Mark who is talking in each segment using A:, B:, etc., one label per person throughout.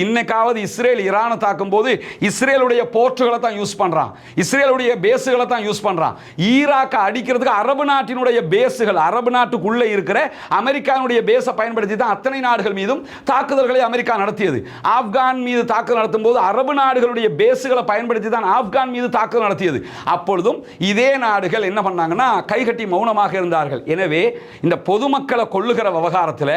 A: இன்னைக்காவது இஸ்ரேல் ஈரானை தாக்கும் போது இஸ்ரேலுடைய போர்ட்டுகளை தான் யூஸ் பண்றான், இஸ்ரேலுடைய பேஸுகளை தான் யூஸ் பண்றான். ஈராக்கை அடிக்கிறதுக்கு அரபு நாட்டினுடைய பேஸுகள், அரபு நாட்டுக்குள்ள இருக்கிற அமெரிக்காவுடைய பேஸை பயன்படுத்தி தான் அத்தனை நாடுகள் மீதும் தாக்குதல்களை அமெரிக்கா நடத்தியது. ஆப்கான் மீது தாக்குதல் நடத்தும் போது அரபு நாடுகளுடைய பேஸுகளை பயன்படுத்தி தான் ஆப்கான் மீது தாக்குதல் நடத்தியது. அப்பொழுதும் இதே நாடுகள் என்ன பண்ணாங்கன்னா கைகட்டி மௌனமாக இருந்தார்கள். எனவே இந்த பொதுமக்களை கொள்ளுகிற விவகாரத்தில்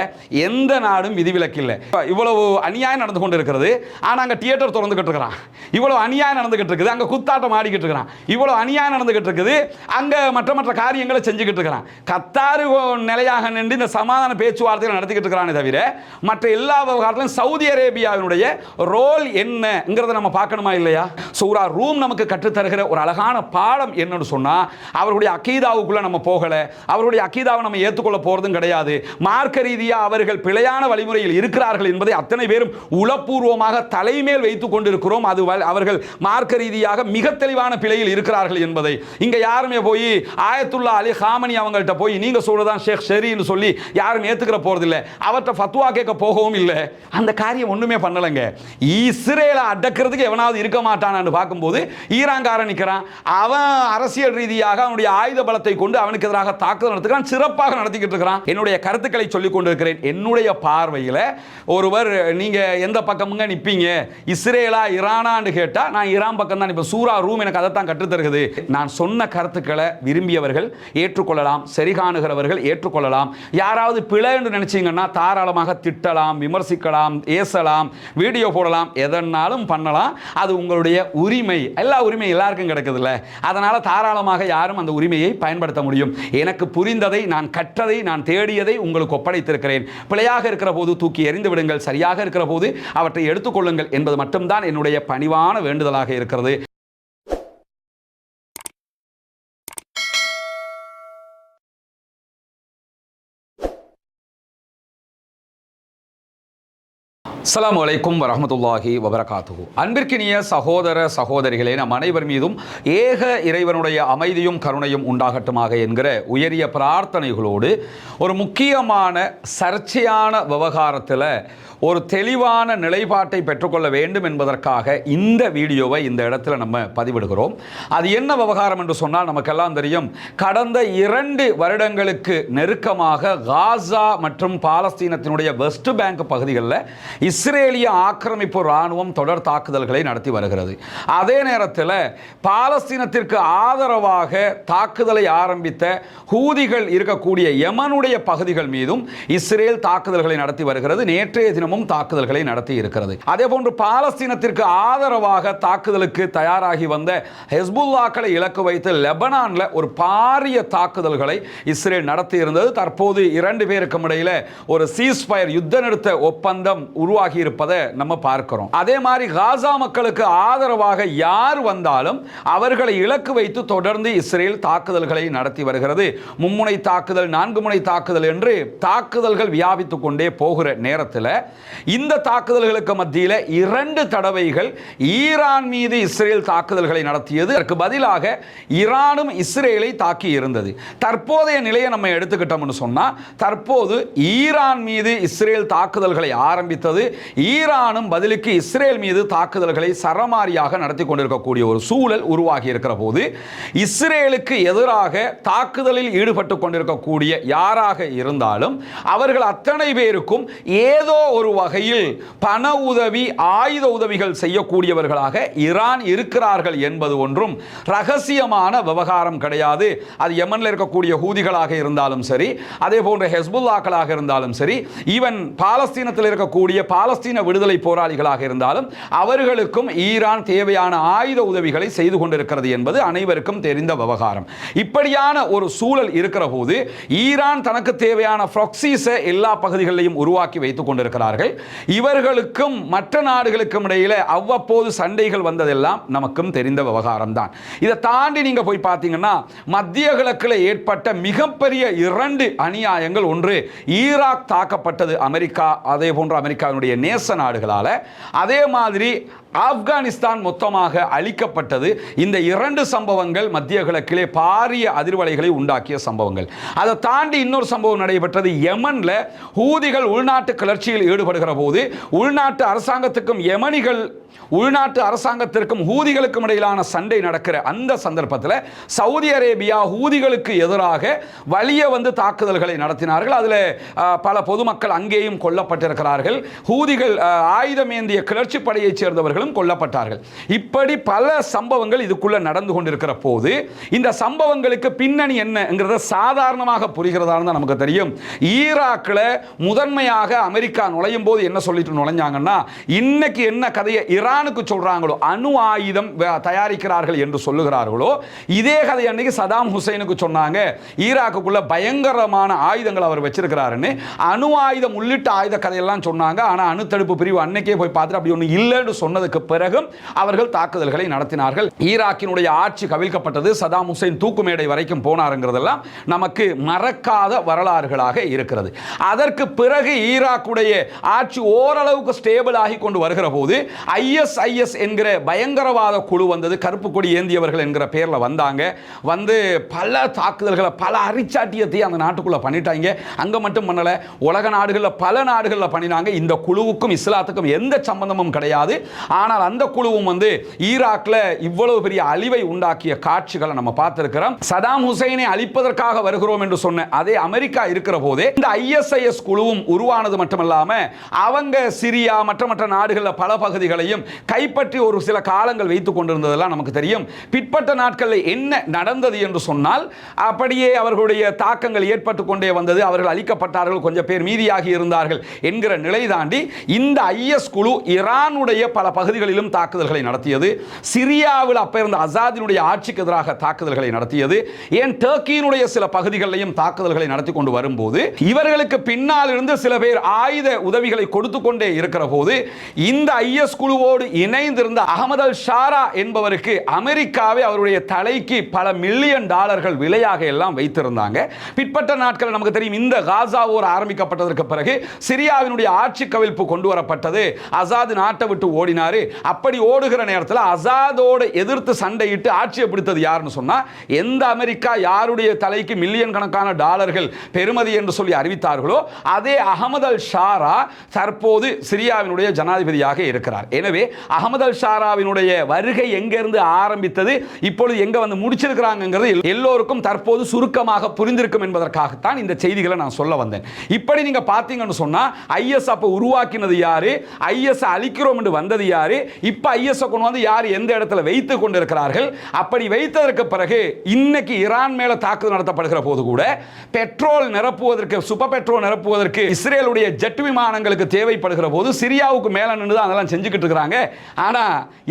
A: எந்த நாடும் விதிவிலக்கு இல்லை. இவ்வளவு அநியாயம் நடந்து இருக்கிறது. ஆனா அங்க தியேட்டர் திறந்துகிட்டு இருக்கிறான். இவ்வளவு அநியாயம் நடந்துகிட்டு இருக்குது. அங்க குத்தாட்டம் ஆடிக்கிட்டு இருக்கிறான். இவ்வளவு அநியாயம் நடந்துகிட்டு இருக்குது. அங்க மற்ற காரியங்களை செஞ்சுக்கிட்டு இருக்கிறான். கத்தார் நிலையாக நின்று இந்த சமாதான பேச்சுவார்த்தைகள் நடத்திக்கிட்டு இருக்கிறானே தவிர மற்ற எல்லா விவகாரத்திலும் சவுதி அரேபியாவினுடைய ரோல் என்னங்கிறத நம்ம பார்க்கணுமா இல்லையா? சூரா ரூம் நமக்கு கற்றுத்தருகிற ஒரு அழகான பாடம் என்னன்னு சொன்னா, அவர்களுடைய அகீதாவுக்குள்ள நம்ம போகல, அவர்களுடைய அகீதாவை நம்ம ஏற்றுக்கொள்ள போறதும் கிடையாது. மார்க்க ரீதியா அவர்கள் பிழையான வழிமுறையில் இருக்கிறார்கள் என்பதை அத்தனை பேரும் பூர்வமாக தலைமேல் வைத்துக் கொண்டிருக்கிறோம். அது அவர்கள் மார்க்க ரீதியாக மிக தெளிவான பிழையில் இருக்கிறார்கள் என்பதை இங்க யாருமே போய் ஆயத்துல்லா அலி ஹாமனி அவங்கள்ட்ட போய் நீங்க சொல்றதான் ஷேக் ஷெரின்னு சொல்லி யாரும் ஏத்துக்கிற போறதில்லை. அவர்கிட்ட ஃபத்வா கேட்க போகவும் இல்லை. அந்த காரியம் ஒண்ணுமே பண்ணலங்க. இஸ்ரேலை அடக்கிறதுக்கு எவனாவது இருக்க மாட்டானான்னு பார்க்கும்போது ஈரான்காரன் நிற்கிறான். அவன் அரசியல் ரீதியாக அவனுடைய ஆயுத பலத்தை கொண்டு அவனுக்கு எதிராக தாக்குதல் நடத்துகிறான். சிறப்பாக நடத்திக்கிட்டு இருக்கிறான். என்னுடைய கருத்துக்களை சொல்லிக் கொண்டிருக்கிறேன். என்னுடைய பார்வையில் ஒருவர் நீங்க எந்த பக்கமுங்க நிப்பீங்க, இஸ்ரேலா ஈரானான்னு கேட்டா நான் ஈரான் பக்கம் தான். இப்ப சூரா ரூம் எனக்கு அதை தான் கற்றுத்தருகிறது. நான் சொன்ன கருத்துக்களை விரும்பியவர்கள் ஏற்றுக்கொள்ளலாம், சரிகாணுகிறவர்கள் ஏற்றுக்கொள்ளலாம். யாராவது பிழை என்று நினைச்சீங்கன்னா தாராளமாக திட்டலாம், விமர்சிக்கலாம், ஏசலாம், வீடியோ போடலாம், எதனாலும் பண்ணலாம். அது உங்களுடைய உரிமை. எல்லா உரிமையும் எல்லாருக்கும் கிடைக்குதுல்ல. அதனால தாராளமாக யாரும் அந்த உரிமையை பயன்படுத்த முடியும். எனக்கு புரிந்ததை, நான் கற்றதை, நான் தேடியதை உங்களுக்கு ஒப்படைத்திருக்கிறேன். பிழையாக இருக்கிற போது தூக்கி எறிந்து விடுங்கள், சரியாக இருக்கிற போது அவற்றை எடுத்துக்கொள்ளுங்கள் என்பது மட்டும்தான் என்னுடைய பணிவான வேண்டுதலாக இருக்கிறது. அஸ்ஸலாமு அலைக்கும் வரஹ்மத்துல்லாஹி வபரகாத்துஹு. அன்பிற்கினிய சகோதர சகோதரிகளே, நம் அனைவர் மீதும் ஏக இறைவனுடைய அமைதியும் கருணையும் உண்டாகட்டுமாக என்கிற உயரிய பிரார்த்தனைகளோடு ஒரு முக்கியமான சர்ச்சையான விவகாரத்தில் ஒரு தெளிவான நிலைப்பாட்டை பெற்றுக்கொள்ள வேண்டும் என்பதற்காக இந்த வீடியோவை இந்த இடத்துல நம்ம பதிவிடுகிறோம். அது என்ன விவகாரம் என்று சொன்னால் நமக்கெல்லாம் தெரியும். கடந்த 2 வருடங்களுக்கு நெருக்கமாக காசா மற்றும் பாலஸ்தீனத்தினுடைய வெஸ்ட் பேங்க் பகுதிகளில் இஸ்ரேலிய ஆக்கிரமிப்பு இராணுவம் தொடர் தாக்குதல்களை நடத்தி வருகிறது. அதே நேரத்தில் பாலஸ்தீனத்திற்கு ஆதரவாக தாக்குதலை ஆரம்பித்த ஹூதிகள் இருக்கக்கூடிய யமனுடைய பகுதிகள் மீதும் இஸ்ரேல் தாக்குதல்களை நடத்தி வருகிறது. நேற்றைய தினமும் தாக்குதல்களை நடத்தி இருக்கிறது. அதே போன்று பாலஸ்தீனத்திற்கு ஆதரவாக தாக்குதலுக்கு தயாராகி வந்த ஹெஸ்புல்லாக்களை இலக்கு வைத்து லெபனான்ல ஒரு பாரிய தாக்குதல்களை இஸ்ரேல் நடத்தி இருந்தது. தற்போது 2 பேருக்கும் இடையில ஒரு சீஸ்ஃபயர் யுத்த நிறுத்த ஒப்பந்தம் உருவாகி இருப்பதை நம்ம பார்க்கிறோம். அதே மாதிரி காசா மக்களுக்கு ஆதரவாக யார் வந்தாலும் அவர்களை இலக்கு வைத்து தொடர்ந்து இஸ்ரேல் தாக்குதல்களை நடத்தி வருகிறது. மும்முனை தாக்குதல், 4 முனை தாக்குதல் என்று தாக்குதல்கள் வியாபித்துக் கொண்டே போகிற நேரத்தில் இந்த தாக்குதல்களுக்கு மத்தியில் 2 தடவைகள் ஈரான் மீது இஸ்ரேல் தாக்குதல்களை நடத்தியது. அதற்கு பதிலாக ஈரானும் இஸ்ரேலை தாக்கி இருந்தது. தற்போதைய நிலையை நம்ம எடுத்துக்கிட்டோம்னு சொன்னா, தற்போது ஈரான் மீது இஸ்ரேல் தாக்குதல்களை ஆரம்பித்தது. ஈரானும் பதிலுக்கு இஸ்ரேல் மீது தாக்குதல்களை சரமாரியாக நடத்தி கொண்டிருக்கக்கூடிய ஒரு சூழல் உருவாகி இருக்கிற போது, இஸ்ரேலுக்கு எதிராக தாக்குதலில் ஈடுபட்டு கொண்டிருக்கக்கூடிய யாராக இருந்தாலும் அவர்கள் அத்தனை பேருக்கும் ஏதோ ஒரு வகையில் பண உதவி, ஆயுத உதவிகள் செய்யக்கூடியவர்களாக ஈரான் இருக்கிறார்கள் என்பது ஒன்றும் ரகசியமான விவகாரம் கிடையாது. அது யமன்ல இருக்கக்கூடிய ஹூதிகளாக இருந்தாலும் சரி, அதே போன்ற ஹெஸ்புல்லாக்களாக இருந்தாலும் சரி, ஈவன் பாலஸ்தீனத்தில் இருக்கக்கூடிய பாலஸ்தீன விடுதலை போராளிகளாக இருந்தாலும் அவர்களுக்கும் ஈரான் தேவையான ஆயுத உதவிகளை செய்து கொண்டிருக்கிறது என்பது அனைவருக்கும் தெரிந்த விவகாரம். இப்படியான ஒரு சூழல் இருக்கிற போது ஈரான் தனக்கு தேவையான ப்ராக்ஸிஸை எல்லா பகுதிகளிலும் உருவாக்கி வைத்துக் கொண்டிருக்கிறார்கள். இவர்களுக்கும் மற்ற நாடுகளுக்கும் இடையில அவ்வப்போது சண்டைகள் வந்ததெல்லாம் நமக்கும் தெரிந்த விவகாரம் தான். இதை தாண்டி நீங்க போய் பார்த்தீங்கன்னா மத்திய கிழக்கில் ஏற்பட்ட மிகப்பெரிய 2 அநியாயங்கள். ஒன்று, ஈராக் தாக்கப்பட்டது அமெரிக்கா, அதே போன்று அமெரிக்காவினுடைய நேச நாடுகளால். அதே மாதிரி ஆப்கானிஸ்தான் மொத்தமாக அழிக்கப்பட்டது. இந்த 2 சம்பவங்கள் மத்திய கிழக்கிலே பாரிய அதிர்வலைகளை உண்டாக்கிய சம்பவங்கள். அதை தாண்டி இன்னொரு சம்பவம் நடைபெற்றது. யமன்ல ஹூதிகள் உள்நாட்டு கிளர்ச்சியில் ஈடுபடுகிற போது உள்நாட்டு அரசாங்கத்துக்கும் யமனிகள் உள்நாட்டு அரசாங்கத்திற்கும் ஹூதிகளுக்கும் இடையிலான சண்டை நடக்கிற அந்த சந்தர்ப்பத்தில் சவுதி அரேபியா ஹூதிகளுக்கு எதிராக வலிய தாக்குதல்களை நடத்தினார்கள். அதில் பல பொதுமக்கள் அங்கேயும் கொல்லப்பட்டிருக்கிறார்கள். ஹூதிகள் ஆயுதமேந்திய கிளர்ச்சி படையைச் சேர்ந்தவர்களும் கொல்லப்பட்டார்கள். இப்படி பல சம்பவங்கள் இதுக்குள்ள நடந்து கொண்டிருக்கிற போது இந்த சம்பவங்களுக்கு பின்னணி என்னங்கிறத சாதாரணமாக புரிகிறதா நமக்கு தெரியும். ஈராக்கில் முதன்மையாக அமெரிக்கா நுழையும் போது என்ன சொல்லிட்டு நுழைஞ்சாங்கன்னா, இன்னைக்கு என்ன கதையை ஈரானுக்கு சொல்றாங்களோ, அணு ஆயுதம் தயாரிக்கிறார்கள் என்று சொல்லுகிறார்களோ, இதே கதை அன்னைக்கு சதாம் ஹுசைனுக்கு சொன்னாங்க. ஈராக்குள்ள பயங்கரமான ஆயுதங்கள் அவர் வச்சிருக்கிறாருன்னு அணு ஆயுதம் உள்ளிட்ட ஆயுத கதையெல்லாம் சொன்னாங்க. ஆனா அணு தடுப்பு பிரிவு அன்னைக்கே போய் பார்த்துட்டு அப்படி ஒன்று இல்லைன்னு சொன்னதுக்கு பிறகும் அவர்கள் தாக்குதல்களை நடத்தினார்கள். ஈராக்கினுடைய ஆட்சி கவிழ்க்கப்பட்டது. சதாம் ஹுசைன் தூக்கு மேடை வரைக்கும் போனாருங்கிறதெல்லாம் நமக்கு மறக்காத வரலாறுகளாக இருக்கிறது. அதற்கு பிறகு ஈராக்குடைய ஆட்சி ஓரளவுக்கு ஸ்டேபிள் ஆகி கொண்டு வருகிற போது ISIS என்கிற பயங்கரவாத குழு வந்தது. கருப்பு கொடி ஏந்தியவர்கள் என்கிற பேரில் வந்தாங்க. பல தாக்குதல்களை பல அரிச்சாட்டியத்தை அந்த நாட்டுக்குள்ள பண்ணிட்டாங்க. அங்க மட்டும் பண்ணல, உலக நாடுகளில் பல நாடுகளில் பண்ணினாங்க. இந்த குழுவுக்கும் இஸ்லாத்துக்கும் எந்த சம்பந்தமும் கிடையாது. ஆனால் அந்த குழுவும் ஈராக்கில் இவ்வளவு பெரிய அழிவை உண்டாக்கிய காட்சிகளை நம்ம பார்த்திருக்கிறோம். சதாம் ஹுசைனை அழிப்பதற்காக வருகிறோம் என்று சொன்ன அதே அமெரிக்கா இருக்கிற போதே இந்த ISIS குழுவும் உருவானது மட்டுமல்லாம அவங்க சிரியா மற்ற நாடுகளில் பல பகுதிகளையும் கைப்பற்றி ஒரு சில காலங்கள் வைத்துக் கொண்டிருந்ததெல்லாம் நமக்கு தெரியும். பிற்பட்ட நாட்களில் என்ன நடந்தது என்று சொன்னால், அப்படியே அவர்களுடைய தாக்கங்கள் ஏற்பட்டு கொண்டே வந்தது. அவர்கள் அழிக்கப்பட்டார்கள், கொஞ்சம் பேர் மீதியாகி இருந்தார்கள் என்கிற நிலை தாண்டி இந்த IS குழு ஈரானுடைய பல பகுதிகளிலும் தாக்குதல்களை நடத்தியது. சிரியாவில் அப்ப இருந்த அசாதினுடைய ஆட்சிக்கு எதிராக தாக்குதல்களை நடத்தியது. ஏன் டர்க்கியினுடைய சில பகுதிகளிலும் தாக்குதல்களை நடத்தி கொண்டு வரும்போது இவர்களுக்கு பின்னால் இருந்து சில பேர் ஆயுத உதவிகளை கொடுத்து கொண்டே இருக்கிற போது இந்த IS குழுவோடு இணைந்திருந்த அகமது அல் ஷாரா என்பவருக்கு அமெரிக்காவை அவருடைய தலைக்கு பல மில்லியன் டாலர்கள் விலையாக எல்லாம் வைத்திருந்தாங்க. பிற்பட்ட நாட்கள் நமக்கு தெரியும். இந்த காசா போர் ஆரம்பிக்கப்பட்டதற்கு பிறகு சிரியாவினுடைய ஆட்சி கவிழ்ப்பு கொண்டு வரப்பட்டது. அசாத் நாட்டை விட்டு ஓடினாரு. அப்படி ஓடுகிற நேரத்தில் அசாதோடு எதிர்த்து சண்டையிட்டு ஆட்சியை பிடித்தது யாருன்னு சொன்னா, எந்த அமெரிக்கா யாருடைய தலைக்கு மில்லியன் கணக்கான டாலர்கள் பெறுமதி என்று சொல்லி அறிவித்தார்களோ அதே அகமது அல் ஷாரா தற்போது சிரியாவினுடைய ஜனாதிபதியாக இருக்கிறார். எனவே அகமது அல் ஷாராவினுடைய வருகை எங்கிருந்து ஆரம்பித்தது, இப்பொழுது எங்க முடிச்சிருக்கிறாங்கிறது எல்லோருக்கும் தற்போது சுருக்கமாக புரிந்திருக்கும் என்பதற்காகத்தான் இந்த செய்திகளை நான் சொல்ல வந்தேன். இப்படி நீங்க பாத்தீங்கன்னு சொன்னா IS அப்ப உருவாக்கினது யாரு, IS அழிக்கிறோம் என்று வந்தது யாரு, இப்ப IS கொண்டு யார் எந்த இடத்துல வைத்துக் கொண்டிருக்கிறார்கள். அப்படி வைத்ததற்கு பிறகு இன்னைக்கு ஈரான் மேல தாக்குதல் நடத்தப்படுகிற போது கூட பெட்ரோல் நிரப்புவதற்கு, சூப்பர் பெட்ரோல் நிரப்புவதற்கு இஸ்ரேலுடைய ஜெட் விமானங்களுக்கு தேவைப்படுகிற போது சிரியாவுக்கு மேல நின்று அதெல்லாம் செஞ்சுக்கிட்டு இருக்கிறாங்க. ஆனா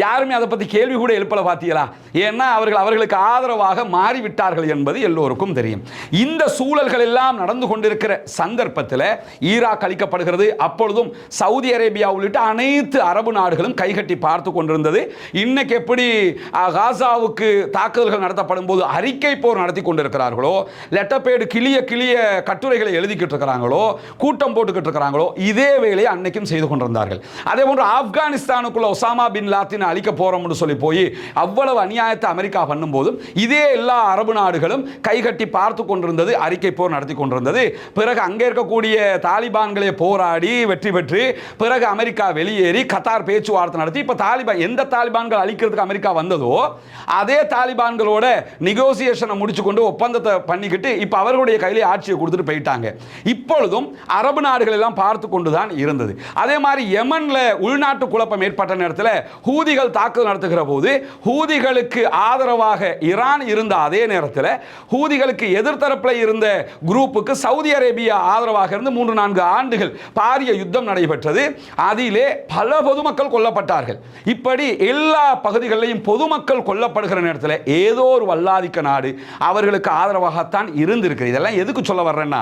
A: யாருமே அதை பத்தி கேள்வி கூட எழுப்பல. பாத்தீங்களா? ஏன்னா அவர்களுக்கு ஆதரவாக மாறிவிட்டார்கள் என்பது எல்லோருக்கும் தெரியும். இந்த சூழல்கள் எல்லாம் நடந்து கொண்டிருக்கிற சந்தர்ப்பத்தில் ஈராக் அளிக்கப்படுகிறது. அப்பொழுதும் சவுதி அரேபியா உள்ளிட்ட அனைத்து அரபு நாடுகளும் கைகட்டி பார்த்து கொண்டிருந்தது. இன்னைக்கு எப்படி காசாவுக்கு தாக்குதல்கள் நடத்தப்படும் போது அறிக்கை போர் நடத்தி கொண்டிருக்கிறார்களோ, லெட்டர்பேடு கிளிய கட்டுரைகளை எழுதிக்கிட்டு இருக்கிறாங்களோ, கூட்டம் போட்டுக்கிட்டு இருக்கிறாங்களோ, இதே வேலையை அன்னைக்கும் செய்து கொண்டிருந்தார்கள். அதே போன்று ஆப்கானிஸ்தானுக்குள்ள ஒசாமா பின் லாத்தினை அழிக்க போறோம்னு சொல்லி போய் அவ்வளவு அநியாயத்தை அமெரிக்கா பண்ணும்போதும் இதே எல்லா அரபு நாடுகளும் கைகட்டி பார்த்து கொண்டிருந்தது, அறிக்கை போர் நடத்தி கொண்டிருந்தது. பிறகு அங்கே இருக்கக்கூடிய தாலிபான்களை போராடி வெற்றி பெற்று பிறகு அமெரிக்கா வெளியேறி கத்தார் பேச்சுவார்த்தை நடத்தி இப்ப தாலிபான், எந்த தாலிபான்கள் அழிக்கிறதுக்கு அமெரிக்கா வந்ததோ அதே தாலிபான்களோட நெகோசியேஷனை முடிச்சு கொண்டு ஒப்பந்தத்தை பண்ணிக்கிட்டு இப்ப அவர்களுடைய கையிலே ஆட்சியை கொடுத்துட்டு போயிட்டாங்க. இப்பொழுதும் அரபு நாடுகள் எல்லாம் பார்த்து கொண்டுதான் இருந்தது. அதே மாதிரி யமன்ல உள்நாட்டு குழப்பம் ஏற்பட்ட நேரத்தில் ஹூதிகள் தாக்குதல் நடத்துகிற போது ஹூதிகளுக்கு ஆதரவாக ஈரான் இருந்த அதே நேரத்தில் ஹூதிகளுக்கு எதிர்த்தரப்பில் இருந்த குரூப்புக்கு சவுதி அரேபியா ஆதரவாக இருந்து 3-4 ஆண்டுகள் பாரிய யுத்தம் நடைபெற்றது. அதிலே பல பொதுமக்கள் கொல்லப்பட்டார்கள். இப்படி எல்லா பகுதிகளிலும் பொதுமக்கள் கொல்லப்படுகிற நேரத்தில் ஏதோ ஒரு வல்லாதிக்க நாடு அவர்களுக்கு ஆதரவாகத்தான் இருந்திருக்கு. இதெல்லாம் எதுக்கு சொல்ல வர்றேன்னா,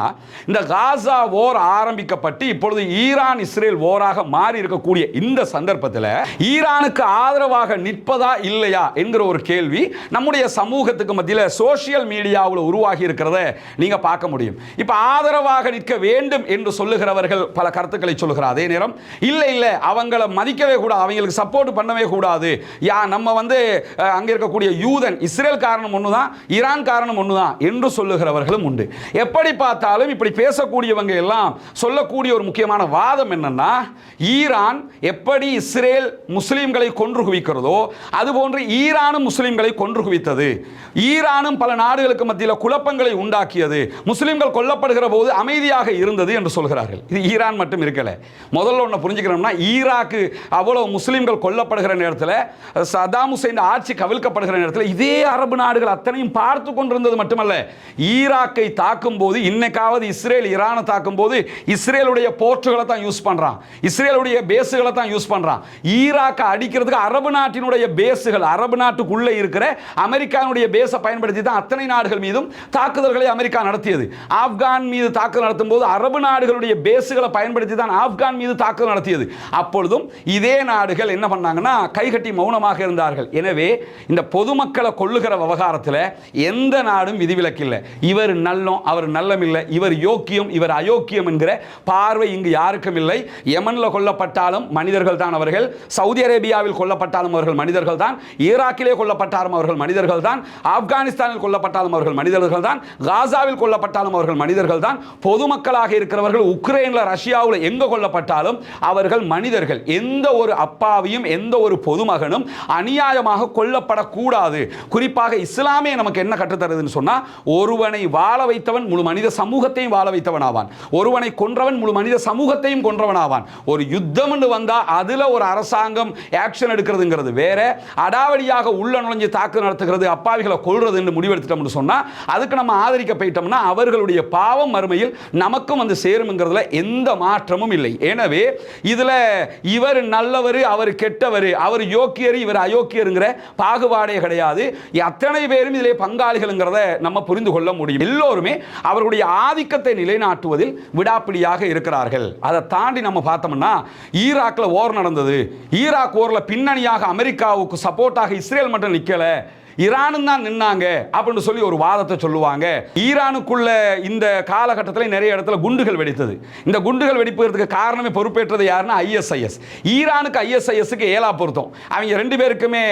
A: இந்த காசா போர் ஆரம்பிக்கப்பட்டு இப்பொழுது ஈரான் இஸ்ரேல் போராக மாறி இருக்கக்கூடிய இந்த சந்தர்ப்பத்தில் ஈரானுக்கு ஆதரவாக நிற்பதா இல்லையா என்கிற ஒரு கேள்வி நம்முடைய சமூகத்துக்கு மத்தியில் சோசியல் மீடியாவில் உருவாகி இருக்கிறத நீங்க பார்க்க முடியும். இப்ப ஆதரவாக நிற்க வேண்டும் என்று சொல்லுகிறவர்கள் பல கருத்துக்களை சொல்லுகிறார். அதே நேரம் இல்லை அவங்களை மதிக்கவே கூடாது, அவங்களுக்கு சப்போர்ட் பண்ணவே கூடாது, நம்ம வந்து அங்கே இருக்கக்கூடிய யூதன் இஸ்ரேல் காரணம் ஒண்ணுதான், ஈரான் காரணம் ஒண்ணுதான் என்று சொல்லுகிறவர்களும் உண்டு. எப்படி பார்த்தாலும் இப்படி பேசக்கூடியவங்க எல்லாம் சொல்லக்கூடிய ஒரு முக்கியமான வாதம் என்னன்னா, ஈரான் எப்படி இஸ்ரேல் முஸ்லிம்களை கொன்று குவிக்கிறதோ அதுபோன்று ஈரானும் முஸ்லிம்களை கொன்று குவித்தது, ஈரானும் பல நாடுகளுக்கு மத்தியில் குழப்பங்களை உண்டாக்கியது, முஸ்லிம்கள் கொல்லப்படுகிற போது அமைதியாக இருந்தது என்று சொல்கிறார்கள். இது ஈரான் மட்டும் இருக்கல. முதல்ல ஒன்று புரிஞ்சுக்கிறோம்னா, ஈராக்கு அவ்வளவு முஸ்லிம்கள் கொல்லப்படுகிற நேரத்தில், சதாம் ஹுசைன் ஆட்சி கவிழ்க்கப்படுகிற நேரத்தில் இதே அரபு நாடுகள் அத்தனையும் பார்த்து கொண்டிருந்தது மட்டுமல்ல, ஈராக்கை தாக்கும் போது, இன்னைக்காவது இஸ்ரேல் ஈரானை தாக்கும் போது இஸ்ரேலுடைய போர்ட்டுகளை தான் யூஸ் பண்றான், இஸ்ரேலுடைய பேஸுகளை தான் யூஸ் பண்றான். ஈராக்கை அடிக்கிறதுக்கு அரபு நாட்டினுடைய பேஸுகள், அரபு நாட்டுக்குள்ளே இருக்கிற அமெரிக்காவுடைய பேஸை பயன்படுத்தி தான் அத்தனை நாடுகள் மீதும் தாக்குதல்களை அமெரிக்கா நடத்தியது. ஆப்கான் மீது தாக்குதல் நடத்தும் போது அரபு நாடுகளுடைய பேஸுகளை பயன்படுத்தி தான் ஆப்கான் மீது தாக்குதல் நடத்தியது. அப்பொழுதும் இதே நாடுகள் என்ன பண்ணாங்கன்னா, கைகட்டி மௌனமாக இருந்தார்கள். எனவே இந்த பொதுமக்களை கொள்ளுகிற விவகாரத்தில் எந்த நாடும் விதிவிலக்கில்லை. இவர் நல்லம், அவர் நல்லம் இல்லை, இவர் யோக்கியம், இவர் அயோக்கியம் என்கிற பார்வை இங்கு யாருக்கும் இல்லை. யமன்ல கொல்லப்பட்டாலும் மனிதர்கள் தான் அவர்கள், சவுதி அரேபியாவில் கொல்லப்பட்டாலும் அவர்கள் மனிதர்கள் தான், ஈராக்கிலே கொல்லப்பட்டாலும் அவர்கள் மனிதர்கள் தான், ஆப்கானிஸ்தானில் கொல்லப்பட்டாலும் அவர்கள் மனிதர்கள் தான், காசாவில் கொல்லப்பட்டாலும் அவர்கள் மனிதர்கள் தான், பொதுமக்களாக இருக்கிறவர்கள் உக்ரைன்ல ரஷ்யாவில் எங்க கொல்லப்பட்டாலும் அவர்கள் மனிதர்கள். எந்த ஒரு அப்பாவியும் எந்த ஒரு பொதுமகனும் அநியாயமாக கொல்லப்படக்கூடாது. குறிப்பாக இஸ்லாமே நமக்கு என்ன கற்றுத்தருதுன்னு சொன்னா, ஒருவனை வாழ வைத்தவன் முழு மனித சமூகத்தையும் வாழ வைத்தவன் ஆவான், ஒருவனை கொன்றவன் முழு மனித சமூகத்தையும் கொன்றவன் ஆவான். ஒரு யுத்தம் வந்தா அதுல ஒரு அரசாங்கம் ஆக்ஷன் எடுக்கிறதுங்கிறது வேற, அடாவடியாக உள்ள நுழைஞ்சு தாக்கு நடத்துகிறது, அப்பாவிகளை கொல்றது என்று முடிவெடுத்துட்டோம்னு சொன்னா அதுக்கு நம்ம ஆதரிக்க போயிட்டோம்னா அவர்களுடைய பாவம் மறுமையில் நமக்கும் வந்து சேரும்ங்கிறதுல எந்த மாற்றமும் இல்லை. எனவே இதுல இவர் நல்லவர், அவர் கெட்டவர், அவர் யோக்கியர், இவர் அயோக்கியருங்கிற பாகுபாடே கிடையாது. அத்தனை பேரும் இதிலே பங்காளிகள்ங்கிறத நம்ம புரிந்து கொள்ள முடியும். எல்லோருமே அவர்களுடைய ஆதிக்கத்தை நிலைநாட்டுவதில் விடாப்பிடியாக இருக்கிறார்கள். அதை தாண்டி நம்ம பார்த்தோம்னா, ஈராக்ல ஓர் நடந்தது, ஈராக் ஓர்ல பின்னணியாக அமெரிக்காவுக்கு சப்போர்ட்டாக இஸ்ரேல் மட்டும் நிக்கல, ஈரானும் தான் நின்னாங்க அப்படின்னு சொல்லி ஒரு வாதத்தை சொல்லுவாங்க. ஈரானுக்குள்ள இந்த காலகட்டத்தில் நிறைய இடத்துல குண்டுகள் வெடித்தது. இந்த குண்டுகள் வெடிப்பதற்கு காரணமே பொறுப்பேற்றது யாருன்னா ISIS. ஈரானுக்கு ISISக்கு ஏலா பொருத்தம், அவங்க ரெண்டு பேருக்குமே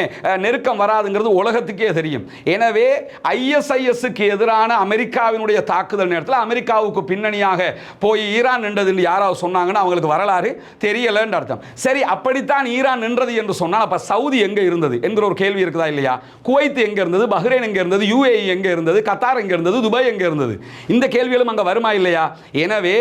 A: நெருக்கம் வராதுங்கிறது உலகத்துக்கே தெரியும். எனவே ISISக்கு எதிரான அமெரிக்காவினுடைய தாக்குதல் நேரத்தில் அமெரிக்காவுக்கு பின்னணியாக போய் ஈரான் நின்றது யாராவது சொன்னாங்கன்னா அவங்களுக்கு வரலாறு தெரியலன்னு அர்த்தம். சரி, அப்படித்தான் ஈரான் நின்றது என்று சொன்னால் அப்ப சவுதி எங்க இருந்தது என்கிற ஒரு கேள்வி இருக்குதா இல்லையா? குவைத் எங்க இருந்தது, பஹ்ரைன் எங்க இருந்தது, UAE எங்க இருந்தது, கத்தார் எங்க இருந்தது, துபாய் எங்க இருந்தது? இந்த கேள்விகளும் அங்க வருமா இல்லையா? எனவே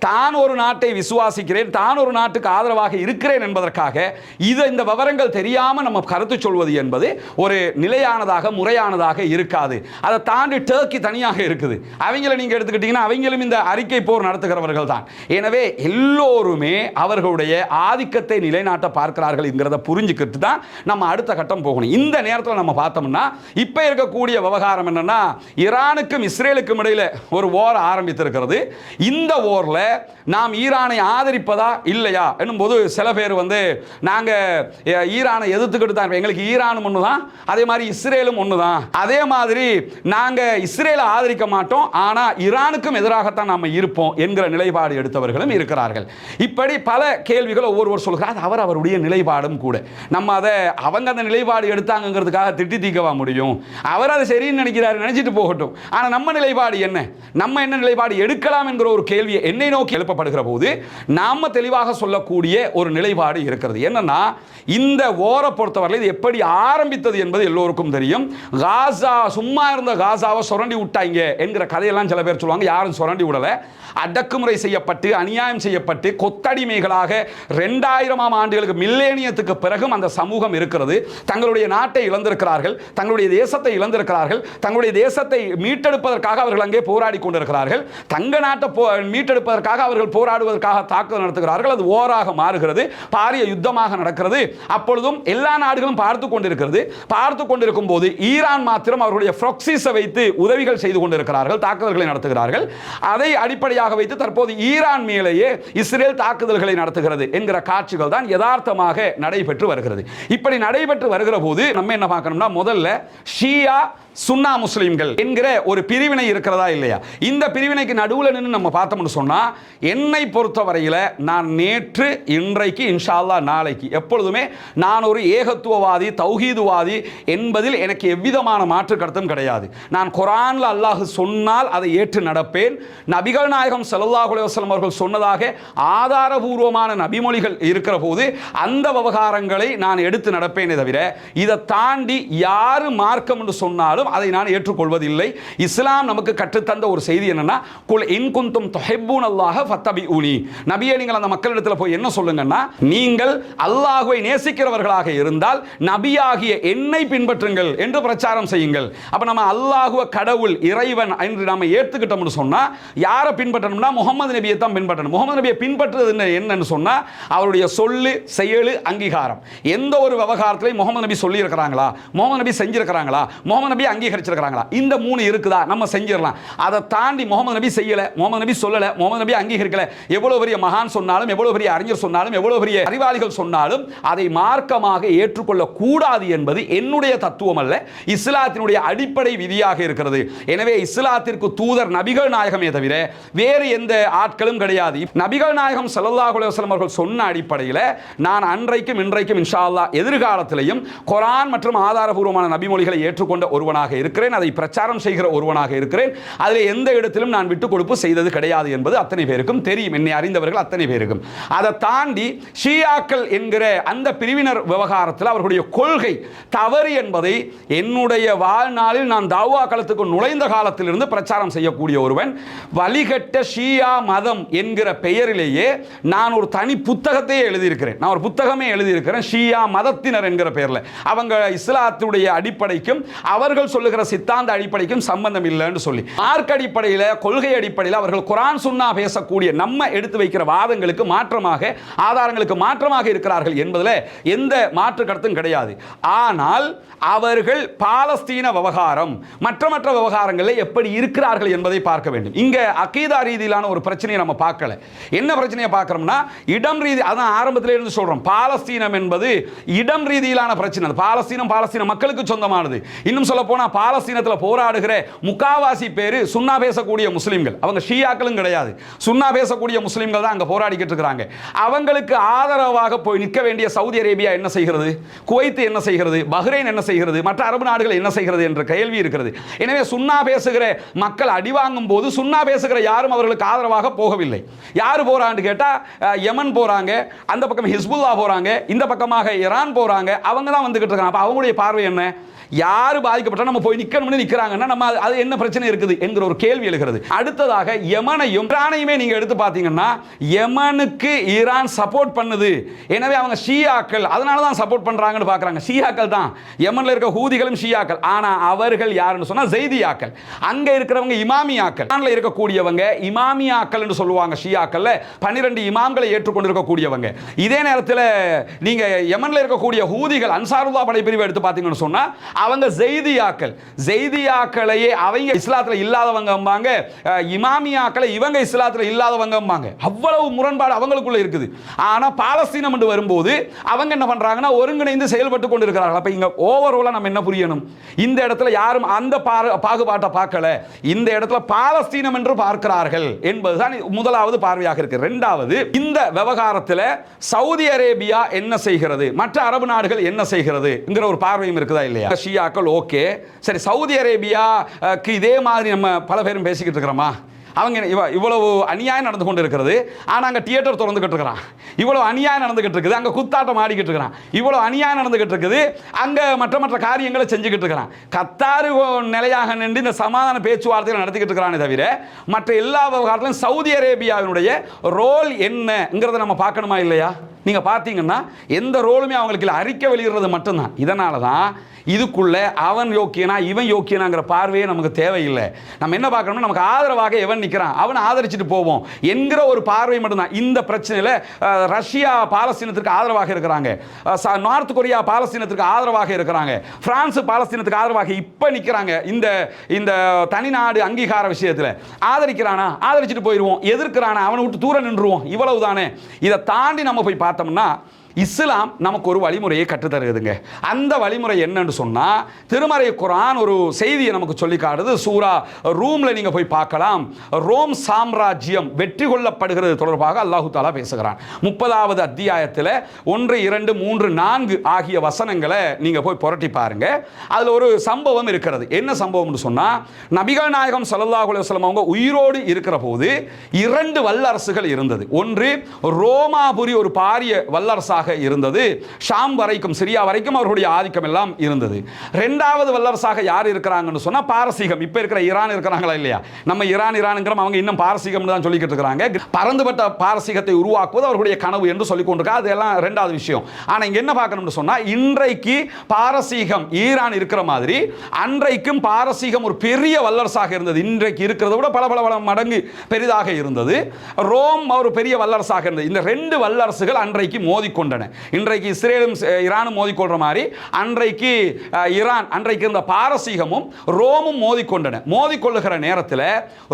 A: தான் ஒரு நாட்டை விசுவாசிக்கிறேன், தான் ஒரு நாட்டுக்கு ஆதரவாக இருக்கிறேன் என்பதற்காக இந்த விவரங்கள் தெரியாம நம்ம கருத்து சொல்வது என்பது ஒரு நிலையானதாக முறையானதாக இருக்காது. அதை தாண்டி டர்க்கி தனியாக இருக்குது. அவங்களை நீங்க எடுத்துக்கிட்டீங்கன்னா அவங்களும் இந்த அறிக்கை போர் நடத்துகிறவர்கள் தான். எனவே எல்லோருமே அவர்களுடைய ஆதிக்கத்தை நிலைநாட்ட பார்க்கிறார்கள் என்கிறத புரிஞ்சுக்கிட்டு தான் நம்ம அடுத்த கட்டம் போகணும். இந்த நேரத்தில் நம்ம பார்த்தோம்னா இப்ப இருக்கக்கூடிய விவகாரம் என்னன்னா, ஈரானுக்கும் இஸ்ரேலுக்கும் இடையில ஒரு வார் ஆரம்பித்திருக்கிறது. இந்த வார்ல நாம் ஈரானை ஆதரிப்பதா இல்லையா என்னும்போது சில பேர் வந்து நாங்க ஈரானை எதிர்த்துக்கிட்டு தான், எங்களுக்கு ஈரானும் ஒண்ணுதான், அதே மாதிரி இஸ்ரேலும் ஒண்ணுதான், அதே மாதிரி நாங்க இஸ்ரேலை ஆதரிக்க மாட்டோம், ஆனா ஈரானுக்கும் எதிராகத்தான் நாம இருப்போம் என்கிற நிலைப்பாடு எடுத்தவர்களும் இருக்கிறார்கள். இப்படி பல கேள்விகள் ஒவ்வொருவர் சொல்கிறார். அவர் அவருடைய நிலைப்பாடும் கூட. நம்ம அதை அவங்க அந்த நிலைப்பாடு எடுத்தாங்கிறதுக்காக திட்டி தீர்க்கவா முடியும்? அவர் அதை சரின்னு நினைக்கிறாரு, நினைச்சிட்டு போகட்டும். ஆனா நம்ம நிலைப்பாடு என்ன, நம்ம என்ன நிலைப்பாடு எடுக்கலாம் என்கிற ஒரு கேள்வி என்னை நோக்கி எழுப்பப்படுகிற போது நாம தெளிவாக சொல்லக்கூடிய ஒரு நிலைப்பாடு இருக்கிறது. என்னன்னா, இந்த ஓரை பொறுத்தவரை இது எப்படி ஆரம்பித்தது என்பது எல்லோருக்கும் தெரியும். காசா, சும்மா இருந்த காசாவை சுரண்டி விட்டாங்க என்கிற கதையெல்லாம் சில பேர் சொல்லுவாங்க. யாரும் சுரண்டி விடல, அடக்குமுறை செய்யப்பட்டு அநியாயம் செய்யப்பட்டு கொத்தடிமைகளாக 2000ஆம் ஆண்டுகளுக்கு மில்லேனியத்துக்கு பிறகும் அந்த சமூகம் இருக்கிறது. தங்களுடைய நாட்டை இழந்திருக்கிறார்கள், தங்களுடைய தேசத்தை இழந்திருக்கிறார்கள், தங்களுடைய தேசத்தை மீட்டெடுப்பதற்காக அவர்கள் அங்கே போராடி கொண்டிருக்கிறார்கள். தங்க நாட்டை மீட்டெடுப்பதற்காக அவர்கள் போராடுவதற்காக தாக்குதல் நடத்துகிறார்கள். அது ஓராக மாறுகிறது, பாரிய யுத்தமாக நடக்கிறது. அப்பொழுதும் எல்லா நாடுகளும் பார்த்து கொண்டிருக்கிறது. பார்த்து கொண்டிருக்கும் போது ஈரான் மாத்திரம் அவர்களுடைய ப்ராக்ஸிஸை வைத்து உதவிகள் செய்து கொண்டிருக்கிறார்கள், தாக்குதல்களை நடத்துகிறார்கள். அதை அடிப்படையாக வைத்து தற்போது ஈரான் மேலேயே இஸ்ரேல் தாக்குதல்களை நடத்துகிறது என்கிற காட்சிகள் தான் யதார்த்தமாக நடைபெற்று வருகிறது. இப்படி நடைபெற்று வருகிற போது நம்ம என்ன பார்க்கணும்னா, முதல்ல ஷியா சுன்னா முஸ்லிம்கள் என்கிற ஒரு பிரிவினை இருக்கிறதா இல்லையா? இந்த பிரிவினைக்கு நடுவில் நின்று நம்ம பார்த்தோம்னு சொன்னா, என்னை பொறுத்தவரையில் நான் நேற்று, இன்றைக்கு, இன்ஷா அல்லாஹ் நாளைக்கு எப்பொழுதுமே நான் ஒரு ஏகத்துவவாதி, தௌஹீதுவாதி என்பதில் எனக்கு எவ்விதமான மாற்று கருத்தும் கிடையாது. நான் குர்ஆன்ல அல்லாஹ் சொன்னால் அதை ஏற்று நடப்பேன். நபிகள் நாயகம் ஸல்லல்லாஹு அலைஹி வஸல்லம் அவர்கள் சொன்னதாக ஆதாரபூர்வமான நபிமொழிகள் இருக்கிற போது அந்த விவகாரங்களை நான் எடுத்து நடப்பேனே தவிர, இதை தாண்டி யாரு மார்க்கம் என்று சொன்னாலும் அதை நான் ஏற்றுக்கொள்வதில்லை. இஸ்லாம் நமக்கு கற்றுத்தந்த ஒரு செய்தி என்னன்னா, குல் இன் குன்தும் துஹிப்பூனல்லாஹ ஃபத்தபிஊனி, நபியே நீங்கள் அந்த மக்களிடத்தில் போய் என்ன சொல்லுங்கன்னா, நீங்கள் அல்லாஹ்வை நேசிக்கிறவர்களாக இருந்தால் நபியாகிய என்னை பின்பற்றுங்கள் என்று பிரச்சாரம் செய்யுங்கள். அப்ப நம்ம அல்லாஹ்வை கடவுள், இறைவன் என்று நாம ஏத்துக்கிட்டோம்னு சொன்னா யாரை பின்பற்றணும்னா முஹம்மது நபியை தான் பின்பற்றணும். முஹம்மது நபியை பின்பற்றுறது என்னன்னு சொன்னா அவருடைய சொல்லு, செயலு, அங்கீகாரம். எந்த ஒரு விவகாரத்திலையும் முஹம்மது நபி சொல்லி இருக்கிறாங்களா, முஹம்மது நபி செஞ்சிருக்கிறாங்களா, முஹம்மது நபி அங்கீகரிச்சிருக்காங்களா, இந்த மூணு இருக்குதா நம்ம செஞ்சிடலாம். அதை தாண்டி முஹம்மது நபி செய்யல, முஹம்மது நபி சொல்லல, முஹம்மது நபி அங்கீகரிக்கல, எவ்வளவு பெரிய மகான் சொன்னாலும், எவ்வளவு பெரிய அறிஞர் சொன்னாலும், எவ்வளவு பெரிய அறிவாளிகள் சொன்னாலும் அதை மார்க்கமாக ஏற்றுக்கொள்ள கூடாது என்பது என்னுடைய தத்துவம் அல்ல, இஸ்லாத்தினுடைய அடிப்படை விதியாக இருக்கிறது. எனவே இஸ்லாத்திற்கு தூதர் நபிகள் நாயகமே தவிர வேறு எந்த ஆட்களும் கிடையாது. நபிகள் நாயகம் ஸல்லல்லாஹு அலைஹி வஸல்லம் அவர்கள் சொன்ன அடிப்படையில் நான் அன்றைக்கும் இன்றைக்கும் இன்ஷா அல்லாஹ் எதிர்காலத்திலையும் குர்ஆன் மற்றும் ஆதாரபூர்வமான நபிமொழிகளை ஏற்றுக்கொண்ட ஒருவனாக இருக்கிறேன். அதை பிரச்சாரம் செய்கிற ஒருவனாக இருக்கிறேன். அதில் எந்த இடத்திலும் நான் விட்டுக் கொடுப்பு செய்தது கிடையாது என்பது அத்தனை பேருக்கும் தெரியும், என்னை அறிந்தவர்கள் அத்தனை பேருக்கும். அதை தாண்டி ஷியாக்கள் என்கிற அந்த பிரிவினர் விவகாரத்தில் அவர்களுடைய கொள்கை தவறு என்பதை என்னுடைய வாழ்நாளில் நான் தாவா களத்துக்கு நுழைந்த காலத்திலிருந்து பிரச்சாரம் செய்யக்கூடிய ஒருவன். வழிகட்ட ஷியா மதம் என்கிற பெயரிலேயே நான் ஒரு தனி புத்தகத்தையே எழுதியிருக்கிறேன். நான் ஒரு புத்தகமே எழுதியிருக்கிறேன் ஷியா மதத்தினர் என்கிற பெயரில். அவங்க இஸ்லாத்துடைய அடிப்படைக்கும் அவர்கள் சொல்லுகிற சித்தாந்த அடிப்படைக்கும் சம்பந்தம் இல்லைன்னு சொல்லி, மார்க் அடிப்படையில், கொள்கை அடிப்படையில் அவர்கள் குர்ஆன் சுன்னா பேசக்கூடிய நம்ம எடுத்து வைக்கிற வாதங்களுக்கு மாற்றமாக, ஆதாரங்களுக்கு மாற்றமாக இருக்கிறார்கள் என்பதில் எந்த மாற்று கருத்தும் கிடையாது. ஆனால் அவர்கள் பாலஸ்தீன விவகாரம் மற்ற விவகாரங்களில் எப்படி இருக்கிறார்கள் என்பதை பார்க்க வேண்டும். இங்க அகீதா ரீதியிலான ஒரு பிரச்சனையை நம்ம பார்க்கல. என்ன பிரச்சனையை பார்க்கிறோம்னா, இடம் ரீதி, அதான் ஆரம்பத்தில் இருந்து சொல்றோம், பாலஸ்தீனம் என்பது இடம் ரீதியிலான பிரச்சனை. பாலஸ்தீனம் பாலஸ்தீன மக்களுக்கு சொந்தமானது. இன்னும் சொல்ல போனா பாலஸ்தீனத்தில் போராடுகிற முக்காவாசி பேரு சுன்னா பேசக்கூடிய முஸ்லிம்கள், அவங்க ஷியாக்களும் கிடையாது, சுன்னா பேசக்கூடிய முஸ்லிம்கள் தான் அங்க போராடிக்கிட்டு இருக்காங்க. அவங்களுக்கு ஆதரவாக போய் நிற்க வேண்டிய சவுதி அரேபியா என்ன செய்கிறது, குவைத் என்ன செய்கிறது, பஹ்ரைன் என்ன செய்கிறது, மற்ற அரபு நாடுகள் என்ன செய்கிறது என்ற கேள்வி இருக்கிறது. எனவே சுன்னா பேசுகிற மக்கள் அடிவாங்கும் போது சுன்னா பேசுகிற யாரும் அவர்களுக்கு ஆதரவாக போகவில்லை. யாரு போறான்னு கேட்டா யமன் போறாங்க, அந்த பக்கம் ஹிஸ்புல்லா போறாங்க, இந்த பக்கமாக ஈரான் போறாங்க, அவங்க தான் வந்துகிட்டு இருக்காங்க. அப்ப அவங்களுடைய பார்வை என்ன? யாரு பாதிக்கப்பட்டா நம்ம போய் நிக்கணும்னு நிக்கிறாங்கன்னா நம்ம அது என்ன பிரச்சனை இருக்குது என்கிற ஒரு கேள்வி எழுகிறது. அடுத்ததாக யமனையும் ஈரானையுமே நீங்க எடுத்து பார்த்தீங்கன்னா, யமனுக்கு ஈரான் சப்போர்ட் பண்ணுது, எனவே அவங்க ஷியாக்கள், அதனால தான் சப்போர்ட் பண்றாங்கன்னு பார்க்கறாங்க. ஷியாக்கள் தான், யமன்ல இருக்க ஹூதிகளும் ஷியாக்கள். ஆனா அவர்கள் யாருன்னு சொன்னா ஜெய்தியாக்கள், அங்க இருக்கிறவங்க இமாமியாக்கள். ஈரான்ல இருக்கக்கூடியவங்க இமாமியாக்கள் என்று சொல்லுவாங்க. ஷியாக்கள்ல 12 இமாம்களை ஏற்றுக்கொண்டிருக்கக்கூடியவங்க. இதே நேரத்தில் நீங்க யமன்ல இருக்கக்கூடிய ஹூதிகள், அன்சாருல்லா படைப்பிரிவை எடுத்து பார்த்தீங்கன்னு சொன்னா அவங்க ஜெய்தியாக்கள். ஜெய்தியாக்களையே அவங்க இஸ்லாத்துல இல்லாதவங்க, இமாமியாக்களை இவங்க இஸ்லாத்துல இல்லாதவங்க. அவ்வளவு முரண்பாடு அவங்களுக்குள்ள இருக்குது. ஆனா பாலஸ்தீனம் என்று வரும்போது அவங்க என்ன பண்றாங்கன்னா ஒருங்கிணைந்து செயல்பட்டு கொண்டிருக்கிறார்கள். அப்ப இங்க ஓவராலா நம்ம என்ன புரியணும், இந்த இடத்துல யாரும் அந்த பாகுபாட்டை பார்க்கல, இந்த இடத்துல பாலஸ்தீனம் என்று பார்க்கிறார்கள் என்பதுதான் முதலாவது பார்வையாக இருக்கு. இரண்டாவது, இந்த விவகாரத்தில் சவுதி அரேபியா என்ன செய்கிறது, மற்ற அரபு நாடுகள் என்ன செய்கிறது என்கிற ஒரு பார்வையும் இருக்குதா இல்லையா? ஷியாக்கள் ஓகே, சரி, சவுதி அரேபியாக்கு இதே மாதிரி நம்ம பல பேரும் பேசிக்கிட்டு இருக்கிறோமா? அவங்க இவ்வளவு அநியாயம் நடந்து கொண்டு இருக்கிறது, ஆனால் அங்கே தியேட்டர் திறந்துகிட்டு இருக்கிறான், இவ்வளவு அநியாயம் நடந்துகிட்டு இருக்குது, அங்கே குத்தாட்டம் ஆடிக்கிட்டு இருக்கிறான், இவ்வளவு அநியாயம் நடந்துகிட்டு இருக்குது, அங்கே மற்ற காரியங்களை செஞ்சுக்கிட்டு இருக்கிறான். கத்தாரு நிலையாக நின்று இந்த சமாதான பேச்சுவார்த்தைகள் நடத்திக்கிட்டு இருக்கிறானே தவிர மற்ற எல்லா விவகாரத்திலும் சவுதி அரேபியாவினுடைய ரோல் என்னங்கிறத நம்ம பார்க்கணுமா இல்லையா? நீங்க பார்த்தீங்கன்னா எந்த ரோலுமே அவங்களுக்கு இல்லை, அறிக்கை வெளியிடுறது மட்டும்தான். இதனால தான் இதுக்குள்ள அவன் யோக்கியனா இவன் யோக்கியனாங்கிற பார்வையே நமக்கு தேவையில்லை. நம்ம என்ன பார்க்கணும்னா நமக்கு ஆதரவாக எவன் நிற்கிறான் அவனை ஆதரிச்சுட்டு போவோம் என்கிற ஒரு பார்வை மட்டும்தான். இந்த பிரச்சனையில் ரஷ்யா பாலஸ்தீனத்திற்கு ஆதரவாக இருக்கிறாங்க, நார்த் கொரியா பாலஸ்தீனத்திற்கு ஆதரவாக இருக்கிறாங்க, பிரான்ஸ் பாலஸ்தீனத்துக்கு ஆதரவாக இப்போ நிற்கிறாங்க. இந்த தனிநாடு அங்கீகார விஷயத்தில் ஆதரிக்கிறானா ஆதரிச்சுட்டு போயிடுவோம், எதிர்க்கிறானா அவனை விட்டு தூரம் நின்றுவோம், இவ்வளவு தானே. இதை தாண்டி நம்ம போய் பார்த்தோம்னா இஸ்லாம் நமக்கு ஒரு வழிமுறையை கற்றுத்தருதுங்க. அந்த வழிமுறை என்னன்னு சொன்னா, திருமறை குர்ஆன் ஒரு செய்தியை நமக்கு சொல்லி காட்டுது. சூரா ரூம்ல நீங்க போய் பார்க்கலாம். ரோம் சாம்ராஜ்யம் வெற்றி கொள்ளப்படுகிறது தொடர்பாக அல்லாஹ் தஆலா பேசுகிறான். 30வது அத்தியாயத்தில் 1, 2, 3, 4 ஆகிய வசனங்களை நீங்க போய் புரட்டி பாருங்க. அதுல ஒரு சம்பவம் இருக்கிறது. என்ன சம்பவம்னு சொன்னா, நபிகள் நாயகம் ஸல்லல்லாஹு அலைஹி வஸல்லம் அவங்க உயிரோடு இருக்கிற போது 2 வல்லரசுகள் இருந்தது. ஒன்று ரோமாபுரி, ஒரு பாரிய வல்லரசாக இருந்தது. ஷாம் வரைக்கும், சிரியா வரைக்கும் அவர்களுடைய ஆதிக்கம் எல்லாம் இருந்தது. 2வது வல்லரசாக யார் இருக்கிறாங்கன்னு சொன்னா பாரசீகம். இப்ப இருக்கிற ஈரான் இருக்கிறாங்களா இல்லையா? நம்ம ஈரான்ங்கிறோம், அவங்க இன்னும் பாரசீகம் தான் சொல்லிக்கிட்டு இருக்காங்க. பரந்துபட்ட பாரசீகத்தை உருவாக்குவது அவர்களுடைய கனவு என்று சொல்லிக் கொண்டிருக்காங்க. அதெல்லாம் 2வது விஷயம். ஆனா இங்க என்ன பார்க்கணும்னு சொன்னா, இன்றைக்கு பாரசீகம் ஈரான் இருக்கிற மாதிரி அன்றைக்கும் பாரசீகம் ஒரு பெரிய வல்லரசாக இருந்தது. இன்றைக்கு இருக்கிறத விட பல மடங்கு பெரிதாக இருந்தது. ரோம் ஒரு பெரிய வல்லரசாக இருந்தது. இந்த 2 வல்லரசுகள் அன்றைக்கு மோதிக்கொண்டன. இன்றைக்கு இஸ்ரேலும் ஈரானும் மோதிக்கொள்ற மாதிரி அன்றைக்கு ஈரான், அன்றைக்கு இருந்த பாரசீகமும் ரோமும் மோதிக்கொண்டன. மோதிக்கொள்ளுகிற நேரத்தில்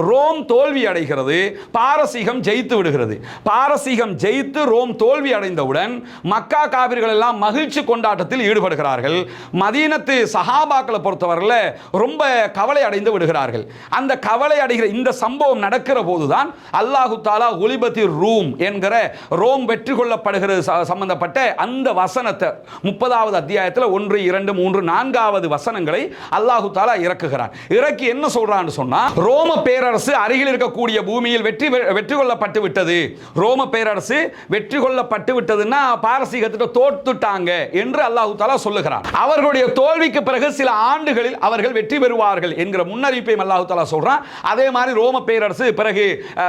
A: ரோம் தோல்வி அடைகிறது, பாரசீகம் ஜெயித்து விடுகிறது. பாரசீகம் ஜெயித்து ரோம் தோல்வி அடைந்தவுடன் மக்கா காபிர்கள் எல்லாம் மகிழ்ச்சி கொண்டாட்டத்தில் ஈடுபடுகிறார்கள். மதீனத்து சஹாபாக்களை பொறுத்தவரையில் ரொம்ப கவலை அடைந்து விடுகிறார்கள். அந்த கவலை அடைகிற இந்த சம்பவம் நடக்கிற போதுதான் அல்லாஹு தஆலா ஒலிபத்திர் ரூம் என்கிற ரோம் வெற்றி கொள்ளப்படுகிறது சம்பந்தப்பட்ட அந்த வசனத்தை 30வது அத்தியாயத்தில் 1, 2, 3, 4வது வசனங்களை அல்லாஹு தஆலா இறக்குகிறார். இறக்கி என்ன சொல்றான்னு சொன்னா, ரோம பேரரசு அருகில் இருக்கக்கூடிய பூமியில் வெற்றி கொள்ளப்பட்டு விட்டது. ரோம பேரரசு வெற்றி கொள்ளப்பட்டு விட்டதுன்னா பாரசீகத்திட்ட தோத்துட்டாங்க என்று அல்லாஹு தஆலா சொல்லுகிறார். அவர்களுடைய தோல்விக்கு பிறகு சில ஆண்டுகளில் அவர்கள் வெற்றி பெறுவார்கள் என்கிற முன்னறிவிப்பையும் அல்லாஹு தஆலா சொல்றான். அதே மாதிரி ரோம பேரரசு பிறகு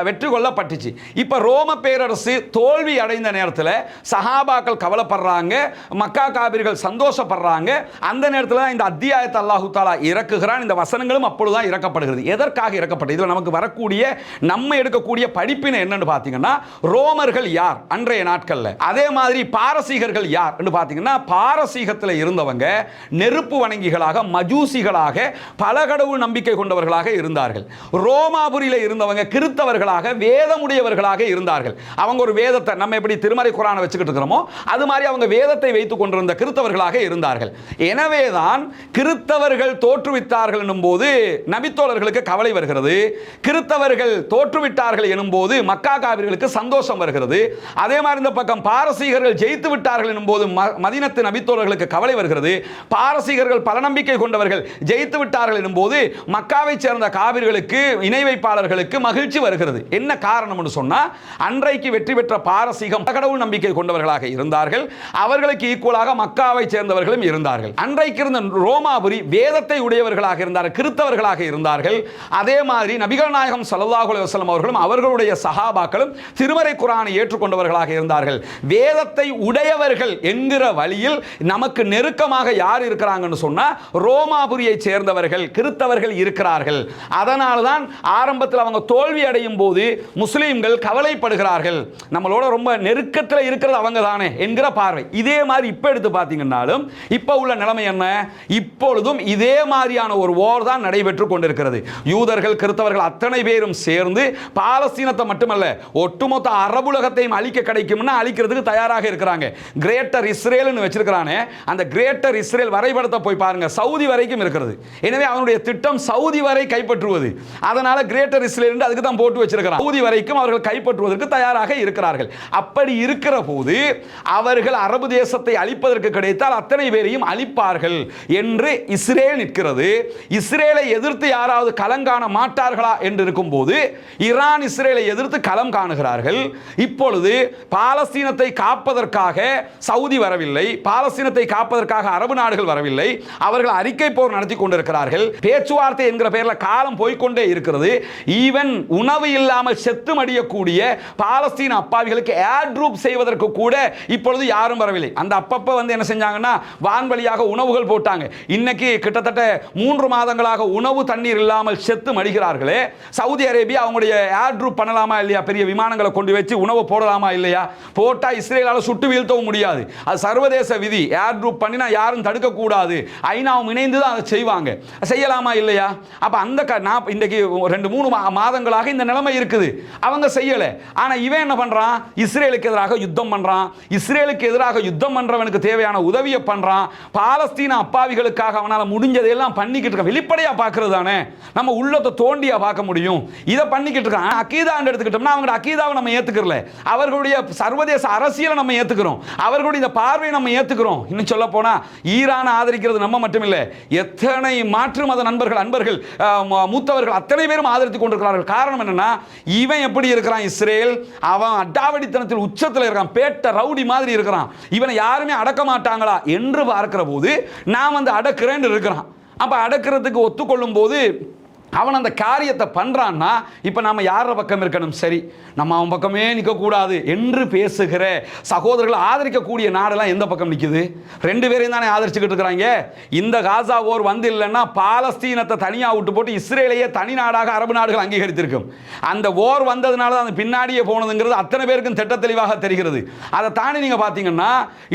A: வெற்றி கொள்ளப்பட்டுச்சு. இப்ப ரோம பேரரசு தோல்வி அடைந்த நேரத்தில் சஹாபாக்கள் கவலைப்படுறாங்க, மக்கா காபிர்கள் சந்தோஷப்படுறாங்க. அந்த நேரத்தில் இந்த அத்தியாயத்தை அல்லாஹு தஆலா இறக்குகிறான். இந்த வசனங்களும் அப்பொழுதுதான் இறக்கப்படுகிறது. எதற்காக இறக்கப்பட்டது? இதில் நமக்கு வரக்கூடிய, நம்ம எடுக்கக்கூடிய படிப்பினை என்னன்னு பார்த்தீங்கன்னா, ரோமர்கள் யார் அன்றைய நாட்கள்ல, அதே மாதிரி பாரசீகர்கள் யார் என்று பார்த்தீங்கன்னா, பாரசீகத்தில் இருந்தவங்க நெருப்பு வணங்கிகளாக, மஜூசிகளாக, பல கடவுள் நம்பிக்கை கொண்டவர்களாக இருந்தார்கள். ரோமாபுரியில் இருந்தவங்க கிறித்தவர்களாக, வேதமுடையவர்களாக இருந்தார்கள். அவங்க ஒரு வேதத்தை, நம்ம எப்படி திருமறை குர்ஆனை வச்சுக்கிட்டு இருக்கிறோமோ அது மாதிரி அவங்க வேதத்தை வைத்துக் கொண்டிருந்த கிறித்தவர்களாக இருந்தார்கள். எனவேதான் கிறித்தவர்கள் தோற்றுவித்தார்கள் எனும் போது நபித்தோழர்களுக்கு கவலை வருகிறது. கிறித்தவர்கள் தோற்றுவிட்டார்கள் எனும் போது மக்கா காபிர்களுக்கு சந்தோஷம் வருகிறது. அதே மாதிரி இந்த பக்கம் பாரசீகர்கள் ஜெயித்து விட்டார்கள் எனும் போது மதீனத்து நபித்தோழர்களுக்கு கவலை வருகிறது. பாரசீகர்கள் பல நம்பிக்கை கொண்டவர்கள் ஜெயித்து விட்டார்கள் எனும் போது மக்காவை சேர்ந்த காபிர்களுக்கு, இணை வைப்பாளர்களுக்கு மகிழ்ச்சி வருகிறது. என்ன காரணம்னு சொன்னா, அன்றைக்கு வெற்றி பெற்ற பாரசீகம் கடவுள் நம்பிக்கை கொண்டவர்களாக இருந்தார்கள். அவர்களுக்கு ஈக்குவலாக மக்காவை சேர்ந்தவர்களும் இருந்தார்கள். அன்றைக்கு இருந்த ரோமாபுரி வேதத்தை உடையவர்களாக இருந்தார்கள், கிறித்தவர்களாக இருந்தார்கள். அதே மாதிரி நபிகள் நாயகம் ஸல்லல்லாஹு அலைஹி வஸல்லம் அவர்களும் அவர்களுடைய சஹாபாக்களும் திருமறை குர்ஆனை ஏற்றுக்கொண்டவர்களாக இருந்தார்கள். வேதத்தை உடையவர்கள் என்கிற வழியில் நமக்கு நெருக்கமாக யார் இருக்கிறாங்கன்னு சொன்னா, ரோமாபுரியை சேர்ந்தவர்கள், கிறித்தவர்கள் இருக்கிறார்கள். அதனால்தான் ஆரம்பத்தில் அவங்க தோல்வி அடையும் போது முஸ்லீம்கள் கவலைப்படுகிறார்கள். நம்மளோட ரொம்ப நெருக்கத்தில் இருக்கிறது அவங்க தானே என்கிற பார்வை. இதே மாதிரி இப்ப எடுத்து பார்த்தீங்கன்னாலும் இப்ப உள்ள நிலைமை என்ன? இப்பொழுதும் இதே மாதிரியான ஒரு வார் தான் நடைபெற்று கொண்டிருக்கிறது. யூதர்கள், கிறித்தவர்கள் அத்தனை பேரும் சேர்ந்து பாலஸ்தீனத்தை மட்டுமல்ல, ஒட்டுமொத்த அரபுலகத்தையும் அழிக்க கிடைக்கும்னா அழிக்கிறதுக்கு தயாராக இருக்கிறாங்க. கிரேட்டர் இஸ்ரேல்னு வச்சிருக்கிறானே, அந்த கிரேட்டர் இஸ்ரேல் வரைபடத்தை போய் பாருங்க, சவுதி வரைக்கும் இருக்கிறது. எனவே அவனுடைய திட்டம் சவுதி வரை கைப்பற்றுவது. அதனால கிரேட்டர் இஸ்ரேல் அதுக்கு தான் போட்டு வச்சிருக்கிறான். சவுதி வரைக்கும் அவர்கள் கைப்பற்றுவதற்கு தயாராக இருக்கிறார்கள். அப்படி இருக்கிற போது அவர்கள் அரபு தேசத்தை அழிப்பதற்கு கிடைத்தால் அத்தனை பேரையும் அழிப்பார்கள் என்று இஸ்ரேல் நிற்கிறது. இஸ்ரேலை எதிர்த்து யாராவது களம் காண மாட்டார்களா என்று இருக்கும் போது ஈரான் இஸ்ரேலை எதிர்த்து களம் காணுகிறார்கள். இப்பொழுது பாலஸ்தீனத்தை காப்பதற்காக சவுதி வரவில்லை, பாலஸ்தீனத்தை காப்பதற்காக அரபு நாடுகள் வரவில்லை. அவர்கள் அறிக்கை போர் நடத்தி கொண்டிருக்கிறார்கள். பேச்சுவார்த்தை என்கிற பெயரில் காலம் போய்கொண்டே இருக்கிறது. ஈவன் உணவு இல்லாமல் செத்து மடியக்கூடிய பாலஸ்தீன அப்பாவிகளுக்கு ஏர் ட்ரூப் செய்வதற்கு கூட இப்பொழுது யாரும் வரவில்லை. அந்த அப்பப்ப வந்து என்ன செஞ்சாங்கன்னா, வான்வழியாக உணவுகள் போட்டாங்க. இன்னைக்கு கிட்டத்தட்ட 3 மாதங்களாக உணவு தண்ணீர் இல்லாமல் செத்து மடிகிறார்களே. சவுதி அரேபியா அவங்களுடைய ஏர் ட்ரூப் பண்ணலாமா இல்லையா? பெரிய விமானங்களை கொண்டு வச்சு உணவு போடலாமா இல்லையா? போட்டா இஸ்ரேலால சுட்டு வீழ்த்தவும் முடியாது. அது சர்வதேச விதி. ஏர் ட்ரூப் பண்ணினா யாரும் தடுக்க கூடாது. ஐநாவும் இணைந்து தான் அதை செய்வாங்க. செய்யலாமா இல்லையா? அப்ப அந்த இன்றைக்கு 2-3 மாதங்களாக இந்த நிலைமை இருக்குது. அவங்க செய்யல. ஆனா இவன் என்ன பண்றான்? இஸ்ரேலுக்கு எதிராக யுத்தம் பண்றான். இஸ்ரேலுக்கு எதிராக யுத்தம் பண்றவனுக்கு தேவையான உதவியை பண்றான், பாலஸ்தீன அப்பாவிகளுக்காக அவனால முடிஞ்சதெல்லாம் பண்ணிக்கிட்டு இருக்க. வெளிப்படையா பார்க்கிறது தானே, நம்ம உள்ளத்தை தோண்டியா பார்க்க முடியும். இதை பண்ணிக்கிட்டு இருக்கான். அகீதா எடுத்துக்கிட்டோம்னா அவங்க அகீதாவை நம்ம ஏத்துக்கறல, அவர்களுடைய சர்வதேச அரசியலை நம்ம ஏத்துக்கிறோம், அவர்களுடைய பார்வையை நம்ம ஏத்துக்கிறோம். இன்னும் சொல்ல போனா ஈரானை ஆதரிக்கிறது நம்ம மட்டும் இல்ல, எத்தனை மாற்று மத நண்பர்கள் அன்பர்கள் மூத்தவர்கள் அத்தனை பேரும் ஆதரித்துக் கொண்டிருக்கிறார்கள். காரணம் என்னன்னா, இவன் எப்படி இருக்கிறான் இஸ்ரேல், அவன் அடாவடித்தனத்தில் உச்சத்தில் இருக்கான், பேட்ட ரவுடி மாதிரி இருக்கிறான், இவனை யாருமே அடக்க மாட்டாங்களா என்று பார்க்கிற போது நான் வந்து அடக்கிறேன்னு இருக்கிறான். அப்ப அடக்கிறதுக்கு ஒத்துக்கொள்ளும் போது அவன் அந்த காரியத்தை பண்றான்னா இப்ப நாம யார பக்கம் இருக்கணும்? சரி, நம்ம அவன் பக்கமே நிற்கக்கூடாது என்று பேசுகிற சகோதரர்கள் ஆதரிக்கக்கூடிய நாடெல்லாம் எந்த பக்கம் நிற்குது? ரெண்டு பேரையும் தானே ஆதரிச்சுக்கிட்டு இருக்கிறாங்க. இந்த காசா போர் வந்து இல்லைன்னா பாலஸ்தீனத்தை தனியாக விட்டு போட்டு இஸ்ரேலையே தனி நாடாக அரபு நாடுகள் அங்கீகரித்திருக்கும். அந்த போர் வந்ததுனால தான் அந்த பின்னாடியே போனதுங்கிறது அத்தனை பேருக்கும் திட்ட தெளிவாக தெரிகிறது. அதை தாண்டி நீங்க பார்த்தீங்கன்னா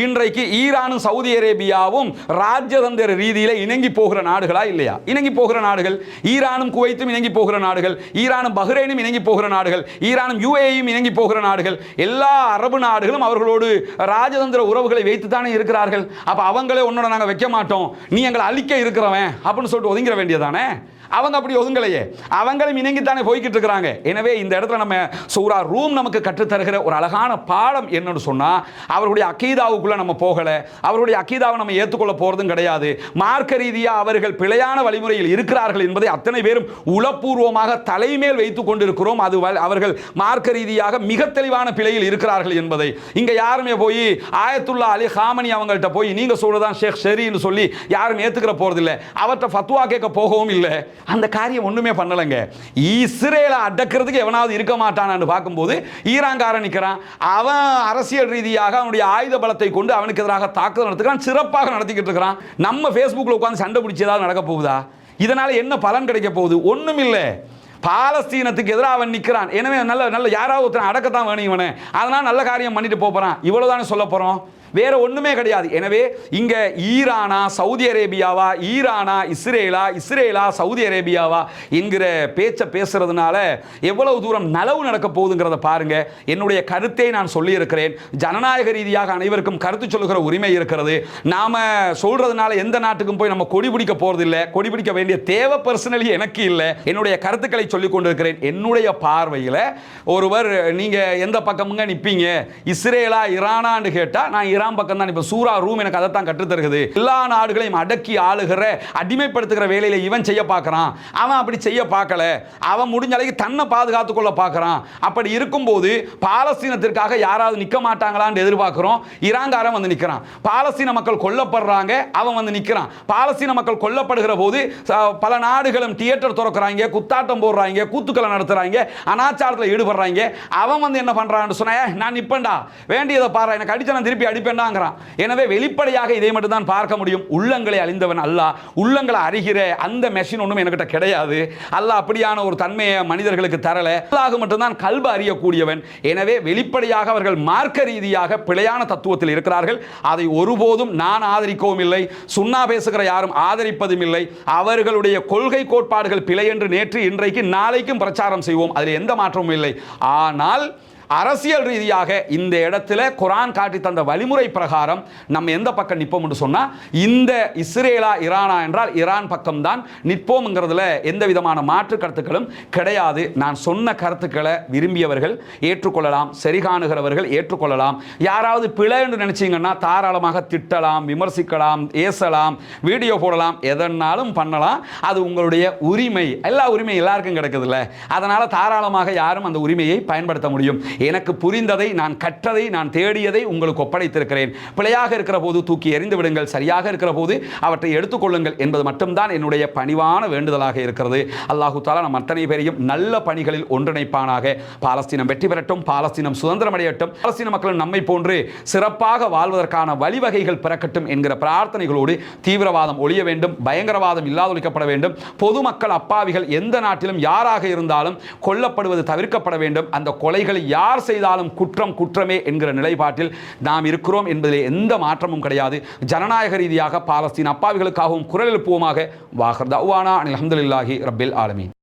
A: இன்றைக்கு ஈரானும் சவுதி அரேபியாவும் ராஜதந்திர ரீதியில் இணங்கி போகிற நாடுகளா இல்லையா? இணங்கி போகிற நாடுகள். ஈரானும் குவைத்தும் இணங்கி போகிற நாடுகள், ஈரானும் பஹ்ரைனும் இணங்கி போகிற நாடுகள், ஈரானும் யுஏஇயும் இணங்கி போகிற நாடுகள். எல்லா அரபு நாடுகளும் அவர்களோடு ராஜதந்திர உறவுகளை வைத்து தானே இருக்கிறார்கள். அப்ப அவங்களே உன்னோட நாங்க வைக்க மாட்டோம், நீ எங்களை அழிக்க இருக்கிறவன் அப்படின்னு சொல்லிட்டு ஒதுங்கிற வேண்டியதானே. அவங்க அப்படி ஒதுங்கலையே, அவங்களும் இணங்கித்தானே போய்கிட்டு இருக்கிறாங்க. எனவே இந்த இடத்துல நம்ம சூரா ரூம் நமக்கு கற்றுத்தருகிற ஒரு அழகான பாடம் என்னன்னு சொன்னா, அவருடைய அகீதாவுக்குள்ள நம்ம போகல, அவருடைய அகீதாவை நம்ம ஏற்றுக்கொள்ள போறதும் கிடையாது. மார்க்க ரீதியா அவர்கள் பிழையான வழிமுறையில் இருக்கிறார்கள் என்பதை அத்தனை பேரும் உளப்பூர்வமாக தலைமேல் வைத்துக் கொண்டிருக்கிறோம். அது அவர்கள் மார்க்க ரீதியாக மிக தெளிவான பிழையில் இருக்கிறார்கள் என்பதை இங்க யாருமே போய் ஆயத்துல்லா அலி ஹாமனி அவங்கள்ட்ட போய் நீங்க சொல்றதான் ஷேக் ஷெரின்னு சொல்லி யாரும் ஏத்துக்கிற போறதில்லை, அவர்கிட்ட ஃபத்வா கேட்க போகவும் இல்லை. அந்த காரியம் ஒண்ணுமே பண்ணலங்க. இஸ்ரேலை அடக்கிறதுக்கு எவனாவது இருக்க மாட்டானான்னு பார்க்கும்போது ஈரான்காரன் நிற்கிறான். அவன் அரசியல் ரீதியாக அவனுடைய ஆயுத பலத்தை கொண்டு அவனுக்கு எதிராக தாக்குதல் நடத்துகிறான், சிறப்பாக நடத்திக்கிட்டு இருக்கிறான். நம்ம ஃபேஸ்புக்கில் உட்காந்து சண்டை பிடிச்சி ஏதாவது நடக்க போகுதா? இதனால என்ன பலன் கிடைக்க போகுது? ஒண்ணும் இல்லை. பாலஸ்தீனத்துக்கு எதிராக அவன் நிற்கிறான். எனவே நல்ல நல்ல யாராவது ஒருத்தன் அடக்கத்தான் வேணும் இவனை, அதனால நல்ல காரியம் பண்ணிட்டு போறான். இவ்வளவுதானே சொல்ல போறோம், வேற ஒண்ணுமே கிடையாது. எனவே இங்க ஈரானா சவுதி அரேபியாவா, ஈரானா இஸ்ரேலா, இஸ்ரேலா சவுதி அரேபியாவா என்கிற பேச்சை பேசுறதுனால எவ்வளவு தூரம் நலவு நடக்க போகுதுங்கிறத பாருங்க. என்னுடைய கருத்தை நான் சொல்லி இருக்கிறேன். ஜனநாயக ரீதியாக அனைவருக்கும் கருத்து சொல்லுகிற உரிமை இருக்கிறது. நாம சொல்றதுனால எந்த நாட்டுக்கும் போய் நம்ம கொடி பிடிக்க போறது இல்லை, கொடி பிடிக்க வேண்டிய தேவை பர்சனலி எனக்கு இல்லை. என்னுடைய கருத்துக்களை சொல்லிக் கொண்டிருக்கிறேன். என்னுடைய பார்வையில் ஒருவர் நீங்க எந்த பக்கமுங்க நிற்பீங்க, இஸ்ரேலா ஈரானான்னு கேட்டா நான் ஈரான் பக்கம் தான். இப்ப சூரா ரூம் எனக்கு அதை தான் கற்றுத் தருகிறது. எல்லா நாடுகளையும் அடக்கி ஆளுகிற அடிமைப்படுத்துகிற வேலையில இவன் செய்ய பார்க்கறான். அவன் அப்படி செய்ய பார்க்கல, அவன் முடிஞ்ச அளவுக்கு தன்னை பாதுகாத்துக் கொள்ள பார்க்கறான். அப்படி இருக்கும்போது பாலஸ்தீனத்திற்காக யாராவது நிற்க மாட்டாங்களான்னு எதிர்பார்க்கிறோம். ஈரான்காரன் வந்து நிற்கிறான். பாலஸ்தீன மக்கள் கொல்லப்படுறாங்க, அவன் வந்து நிற்கிறான். பாலஸ்தீன மக்கள் கொல்லப்படுகிற போது பல நாடுகளும் தியேட்டர் திறக்கிறாங்க, குத்தாட்டம் போடுறாங்க, கூத்துக்களை நடத்துறாங்க, அனாச்சாரத்தில் ஈடுபடுறாங்க. அவன் வந்து என்ன பண்றான்னு சொன்னா, நான் நிப்பேன்டா, வேண்டியதை பாரு, எனக்கு அடிச்ச நான் திருப்பி அடிப்பேன்டாங்கிறான். எனவே வெளிப்படையாக இதை மட்டும் தான் பார்க்க முடியும். உள்ளங்களை அழிந்தவன் அல்லாஹ். உள்ளங்களை அறிகிற அந்த மெஷின் ஒன்றும் என்கிட்ட கிடையாது. அல்லாஹ் அப்படியான ஒரு தன்மையை மனிதர்களுக்கு தரல. அல்லாஹ் மட்டும்தான் கல்பு அறியக்கூடியவன். எனவே வெளிப்படையாக அவர்கள் மார்க்க ரீதியாக பிழையான தத்துவத்தில் இருக்கிறார்கள். அதை ஒருபோதும் நான் ஆதரிக்கவும் இல்லை, சுன்னா பேசுகிற யாரும் ஆதரிப்பதும் இல்லை. அவர்களுடைய கொள்கை கோட்பாடுகள் பிழை என்று நேற்று இன்றைக்கு நாளைக்கும் பிரச்சாரம் செய்வோம், அதில் எந்த மாற்றமும் இல்லை. ஆனால் அரசியல் ரீதியாக இந்த இடத்துல குரான் காட்டி தந்த வழிமுறை பிரகாரம் நம்ம எந்த பக்கம் நிற்போம் என்று சொன்னா, இந்த இஸ்ரேலா ஈரானா என்றால் ஈரான் பக்கம் தான் நிற்போம்ங்கிறதுல எந்த விதமான மாற்று கருத்துக்களும் கிடையாது. நான் சொன்ன கருத்துக்களை விரும்பியவர்கள் ஏற்றுக்கொள்ளலாம், சரி காணுகிறவர்கள் ஏற்றுக்கொள்ளலாம். யாராவது பிழை என்று நினைச்சீங்கன்னா தாராளமாக திட்டலாம், விமர்சிக்கலாம், ஏசலாம், வீடியோ போடலாம், எதனாலும் பண்ணலாம். அது உங்களுடைய உரிமை. எல்லா உரிமையும் எல்லாருக்கும் கிடைக்குதுல்ல, அதனால தாராளமாக யாரும் அந்த உரிமையை பயன்படுத்த முடியும். எனக்கு புரிந்ததை, நான் கற்றதை, நான் தேடியதை உங்களுக்கு ஒப்படைத்திருக்கிறேன். பிழையாக இருக்கிற போது தூக்கி எறிந்து விடுங்கள், சரியாக இருக்கிற போது அவற்றை எடுத்துக்கொள்ளுங்கள் என்பது மட்டும்தான் என்னுடைய பணிவான வேண்டுதலாக இருக்கிறது. அல்லாஹு தஆலா நம் அத்தனை பேரையும் நல்ல பணிகளில் ஒன்றிணைப்பானாக. பாலஸ்தீனம் வெற்றி பெறட்டும், பாலஸ்தீனம் சுதந்திரம் அடையட்டும், பாலஸ்தீன மக்களும் நம்மை போன்று சிறப்பாக வாழ்வதற்கான வழிவகைகள் பிறக்கட்டும் என்கிற பிரார்த்தனைகளோடு தீவிரவாதம் ஒழிய வேண்டும், பயங்கரவாதம் இல்லாதொழிக்கப்பட வேண்டும், பொதுமக்கள் அப்பாவிகள் எந்த நாட்டிலும் யாராக இருந்தாலும் கொல்லப்படுவது தவிர்க்கப்பட வேண்டும். அந்த கொலைகளை யார் செய்தாலும் குற்றம் குற்றமே என்கிற நிலைப்பாட்டில் நாம் இருக்கிறோம் என்பதில் எந்த மாற்றமும் கிடையாது. ஜனநாயக ரீதியாக பாலஸ்தீன அப்பாவிகளுக்காகவும் குரல் எழுப்புவோமாக. வாஹர் தஅவானா அல்ஹம்துலில்லாஹி ரப்பில் ஆலமீன்.